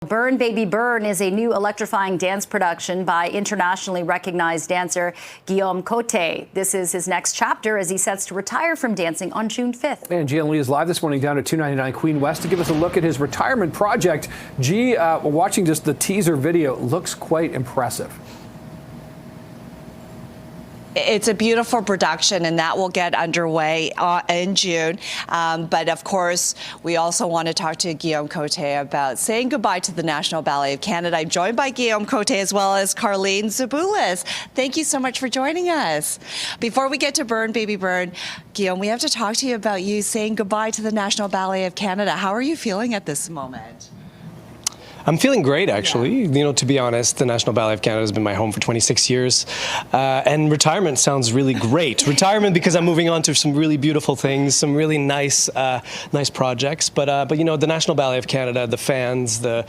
Burn Baby Burn is a new electrifying dance production by internationally recognized dancer Guillaume Côté. This is his next chapter as he sets to retire from dancing on June 5th. And G and Lee is live this morning down at 299 Queen West to give us a look at his retirement project. G, watching just the teaser video, looks quite impressive. It's a beautiful production, and that will get underway in June. But of course, we also want to talk to Guillaume Côté about saying goodbye to the National Ballet of Canada. I'm joined by Guillaume Côté as well as Carleen Zaboulis. Thank you so much for joining us. Before we get to Burn Baby Burn, Guillaume, we have to talk to you about you saying goodbye to the National Ballet of Canada. How are you feeling at this moment? I'm feeling great, actually. Yeah. You know, to be honest, the National Ballet of Canada has been my home for 26 years. And retirement sounds really great. Retirement because I'm moving on to some really beautiful things, some really nice projects. But you know, the National Ballet of Canada, the fans, the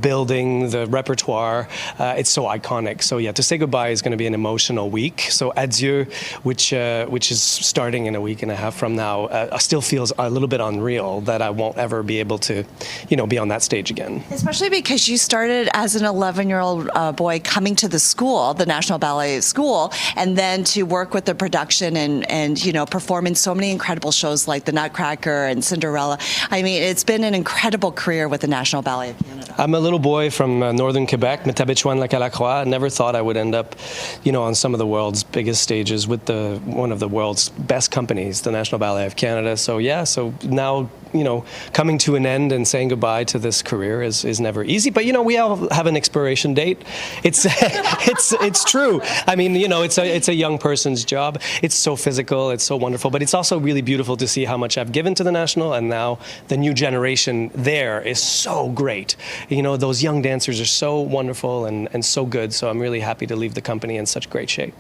building, the repertoire, it's so iconic. So yeah, to say goodbye is going to be an emotional week. So adieu, which is starting in a week and a half from now, still feels a little bit unreal that I won't ever be able to, you know, be on that stage again. Especially because you started as an 11-year-old boy coming to the school, the National Ballet School, and then to work with the production and you know, perform in so many incredible shows like the Nutcracker and Cinderella. I mean, it's been an incredible career with the National Ballet of Canada. I'm a little boy from northern Quebec, Métabetchouan-Lacalacroix. I never thought I would end up, you know, on some of the world's biggest stages with one of the world's best companies, the National Ballet of Canada. So yeah, so now, you know, coming to an end and saying goodbye to this career is never easy. But you know, we all have an expiration date. It's it's true. I mean, you know, it's a young person's job. It's so physical. It's so wonderful. But it's also really beautiful to see how much I've given to the National, and now the new generation there is so great. You know, those young dancers are so wonderful and so good. So I'm really happy to leave the company in such great shape.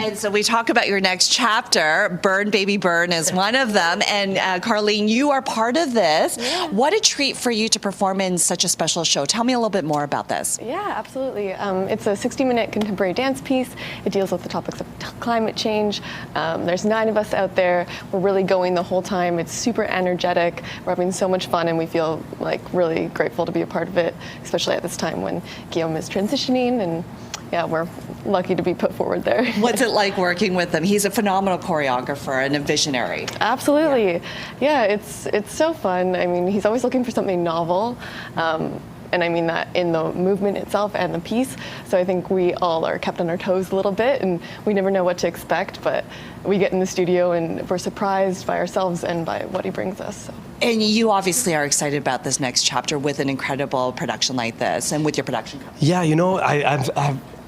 And so we talk about your next chapter. Burn Baby Burn is one of them. And Carleen, you are part of this. Yeah. What a treat for you to perform in such a special show. Tell me a little bit more about this. Yeah, absolutely. It's a 60-minute contemporary dance piece. It deals with the topics of climate change. There's 9 of us out there. We're really going the whole time. It's super energetic. We're having so much fun, and we feel like really grateful to be a part of it, especially at this time when Guillaume is transitioning, and yeah, we're lucky to be put forward there. What's it like working with him? He's a phenomenal choreographer and a visionary. Absolutely. Yeah, it's so fun. I mean, he's always looking for something novel. And I mean that in the movement itself and the piece. So I think we all are kept on our toes a little bit, and we never know what to expect, but we get in the studio and we're surprised by ourselves and by what he brings us. So. And you obviously are excited about this next chapter with an incredible production like this and with your production company. Yeah, you know,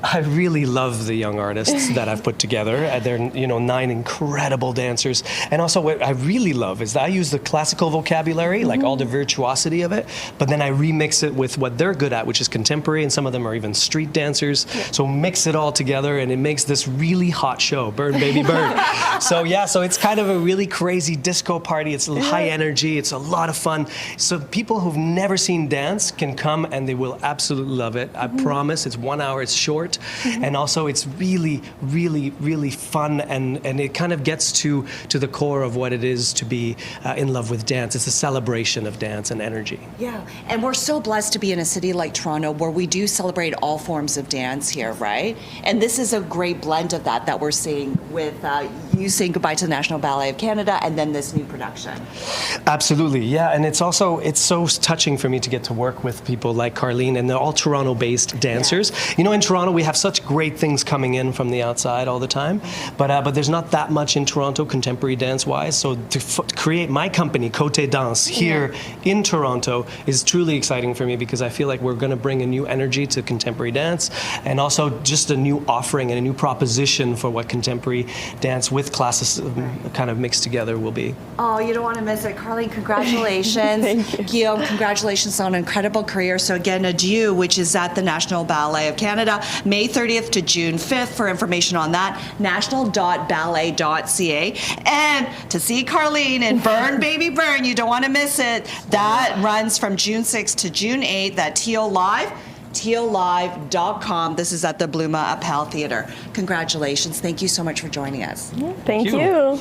I really love the young artists that I've put together. They're, you know, 9 incredible dancers. And also what I really love is that I use the classical vocabulary, like all the virtuosity of it, but then I remix it with what they're good at, which is contemporary, and some of them are even street dancers. Yeah. So mix it all together and it makes this really hot show, Burn Baby Burn. So yeah, so it's kind of a really crazy disco party. It's high energy, it's a lot of fun. So people who've never seen dance can come and they will absolutely love it. I promise. It's 1 hour, it's short. And also it's really, really, really fun, and it kind of gets to the core of what it is to be in love with dance. It's a celebration of dance and energy. Yeah, and we're so blessed to be in a city like Toronto where we do celebrate all forms of dance here, right? And this is a great blend of that we're seeing with you saying goodbye to the National Ballet of Canada and then this new production. Absolutely, yeah, and it's so touching for me to get to work with people like Carleen, and they're all Toronto-based dancers. Yeah. You know, in Toronto we have such great things coming in from the outside all the time, but there's not that much in Toronto contemporary dance-wise. So to create my company, Côté Dance, here in Toronto is truly exciting for me because I feel like we're going to bring a new energy to contemporary dance, and also just a new offering and a new proposition for what contemporary dance with classicism kind of mixed together will be. Oh, you don't want to miss it. Carleen, congratulations. Thank you. Guillaume, congratulations on an incredible career. So again, adieu, which is at the National Ballet of Canada, May 30th to June 5th. For information on that, national.ballet.ca. And to see Carleen in Burn Baby Burn, you don't want to miss it. That runs from June 6th to June 8th at TO Live. TOLive.com. This is at the Bluma Appel Theatre. Congratulations. Thank you so much for joining us. Thank you.